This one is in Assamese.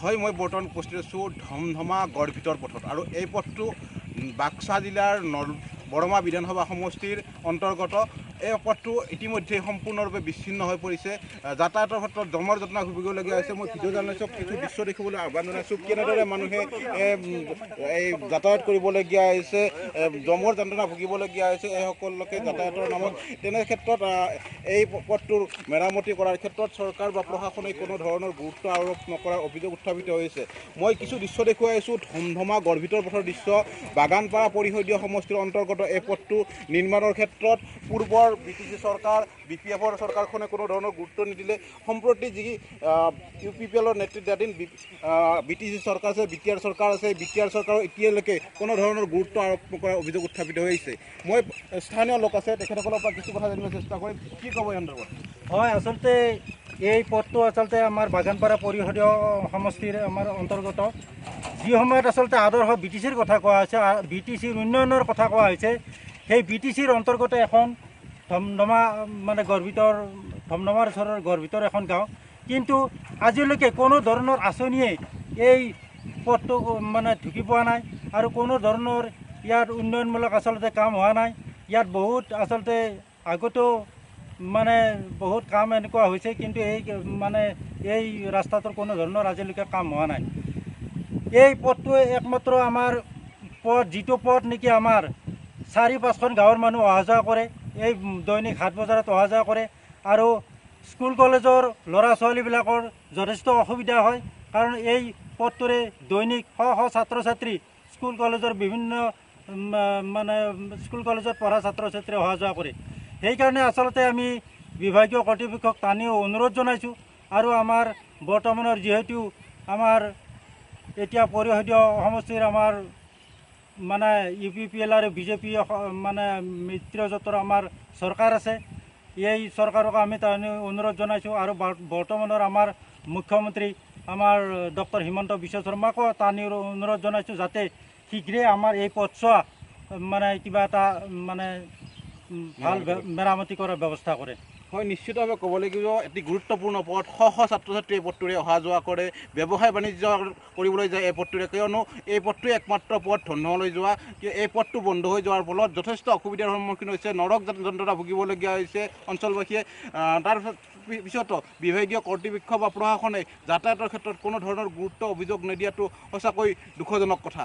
হয়, মই বৰ্তমান উপস্থিত আছোঁ ধমধমা গড়ভিতৰ পথত আৰু এই পথটো বাক্সা জিলাৰ বৰমা বিধানসভা সমষ্টিৰ অন্তৰ্গত। এই পথটো ইতিমধ্যে সম্পূৰ্ণৰূপে বিচ্ছিন্ন হৈ পৰিছে। যাতায়াতৰ ক্ষেত্ৰত জমৰ যন্ত্ৰণা ভুগিবলগীয়া হৈছে। মই ভিডিঅ' জাৰ্নেলিষ্টক কিছু দৃশ্য দেখিবলৈ আহ্বান জনাইছোঁ, কেনেদৰে মানুহে এই যাতায়াত কৰিবলগীয়া হৈছে, জমৰ যন্ত্ৰণা ভুগিবলগীয়া হৈছে এই সকল লোকে যাতায়াতৰ নামত। তেনে ক্ষেত্ৰত এই পথটোৰ মেৰামতি কৰাৰ ক্ষেত্ৰত চৰকাৰ বা প্ৰশাসনে কোনো ধৰণৰ গুৰুত্ব আৰোপ নকৰাৰ অভিযোগ উত্থাপিত হৈছে। মই কিছু দৃশ্য দেখুৱাই আছোঁ, ধমধমা গড়ভিতৰ পথৰ দৃশ্য। বাগানপাৰা পৰিষদীয় সমষ্টিৰ অন্তৰ্গত এই পথটো নিৰ্মাণৰ ক্ষেত্ৰত পূৰ্বৰ BTC চৰকাৰ, BPFৰ চৰকাৰখনে কোনো ধৰণৰ গুৰুত্ব নিদিলে। সম্প্ৰতি যি UPPLৰ নেতৃত্বাধীন BTC চৰকাৰ আছে, BTR চৰকাৰ আছে, BTR চৰকাৰৰ এতিয়ালৈকে কোনো ধৰণৰ গুৰুত্ব আৰোপ নকৰাৰ অভিযোগ উত্থাপিত হৈছে। মই স্থানীয় লোক আছে, তেখেতসকলৰ পৰা কিছু কথা জানিবলৈ চেষ্টা কৰিম। কি ক'ব এই সন্দৰ্ভত? হয়, আচলতে এই পথটো আচলতে আমাৰ বাগানপাৰা পৰিষদীয় সমষ্টিৰ আমাৰ অন্তৰ্গত। যি সময়ত আচলতে আদৰ্শ BTCৰ কথা কোৱা হৈছে, BTCৰ উন্নয়নৰ কথা কোৱা হৈছে, সেই BTCৰ অন্তৰ্গত এখন ধমধমা মানে ধমধমাৰ ওচৰৰ গড়ভিতৰ এখন গাঁও। কিন্তু আজিলৈকে কোনো ধৰণৰ আঁচনিয়ে এই পথটো মানে ঢুকি পোৱা নাই আৰু কোনো ধৰণৰ ইয়াত উন্নয়নমূলক আচলতে কাম হোৱা নাই। ইয়াত বহুত আচলতে আগতেও মানে বহুত কাম এনেকুৱা হৈছে, কিন্তু এই ৰাস্তাটোৰ কোনো ধৰণৰ আজিলৈকে কাম হোৱা নাই। এই পথটোৱে একমাত্ৰ আমাৰ পথ, যিটো পথ নেকি আমাৰ 4-5খন গাঁৱৰ মানুহ অহা যোৱা কৰে, এই দৈনিক হাট বজাৰত অহা যোৱা কৰে। আৰু স্কুল কলেজৰ ল'ৰা ছোৱালীবিলাকৰ যথেষ্ট অসুবিধা হয়, কাৰণ এই পথটোৰে দৈনিক শ ছাত্ৰ ছাত্ৰী স্কুল কলেজৰ বিভিন্ন স্কুল কলেজত পঢ়া ছাত্ৰ ছাত্ৰী অহা যোৱা কৰে। সেইকাৰণে আচলতে আমি বিভাগীয় কৰ্তৃপক্ষক টানিও অনুৰোধ জনাইছোঁ। আৰু আমাৰ বৰ্তমানৰ যিহেতু আমাৰ এতিয়া পৰিষদীয় সমষ্টিৰ আমাৰ মানে UPPL আৰু BJP মানে মিত্ৰজোঁটৰ আমাৰ চৰকাৰ আছে, এই চৰকাৰক আমি টানি অনুৰোধ জনাইছোঁ। আৰু বৰ্তমানৰ আমাৰ মুখ্যমন্ত্ৰী আমাৰ ডক্টৰ হিমন্ত বিশ্ব শৰ্মাকো টানি অনুৰোধ জনাইছোঁ, যাতে শীঘ্ৰে আমাৰ এই পথছোৱা মানে কিবা এটা মানে ভাল মেৰামতি কৰাৰ ব্যৱস্থা কৰে। হয়, নিশ্চিতভাৱে ক'ব লাগিব এটি গুৰুত্বপূৰ্ণ পথ। শ ছাত্ৰ ছাত্ৰী এই পথটোৰে অহা যোৱা কৰে, ব্যৱসায় বাণিজ্য কৰিবলৈ যায় এই পথটোৰে, কিয়নো এই পথটোৱে একমাত্ৰ পথ ধমধমালৈ যোৱা। এই পথটো বন্ধ হৈ যোৱাৰ ফলত যথেষ্ট অসুবিধাৰ সন্মুখীন হৈছে, নৰক যন্ত্ৰণা ভুগিবলগীয়া হৈছে অঞ্চলবাসীয়ে। তাৰ পিছতো বিভাগীয় কৰ্তৃপক্ষ বা প্ৰশাসনে যাতায়াতৰ ক্ষেত্ৰত কোনো ধৰণৰ গুৰুত্ব অভিযোগ নিদিয়াটো সঁচাকৈ দুখজনক কথা।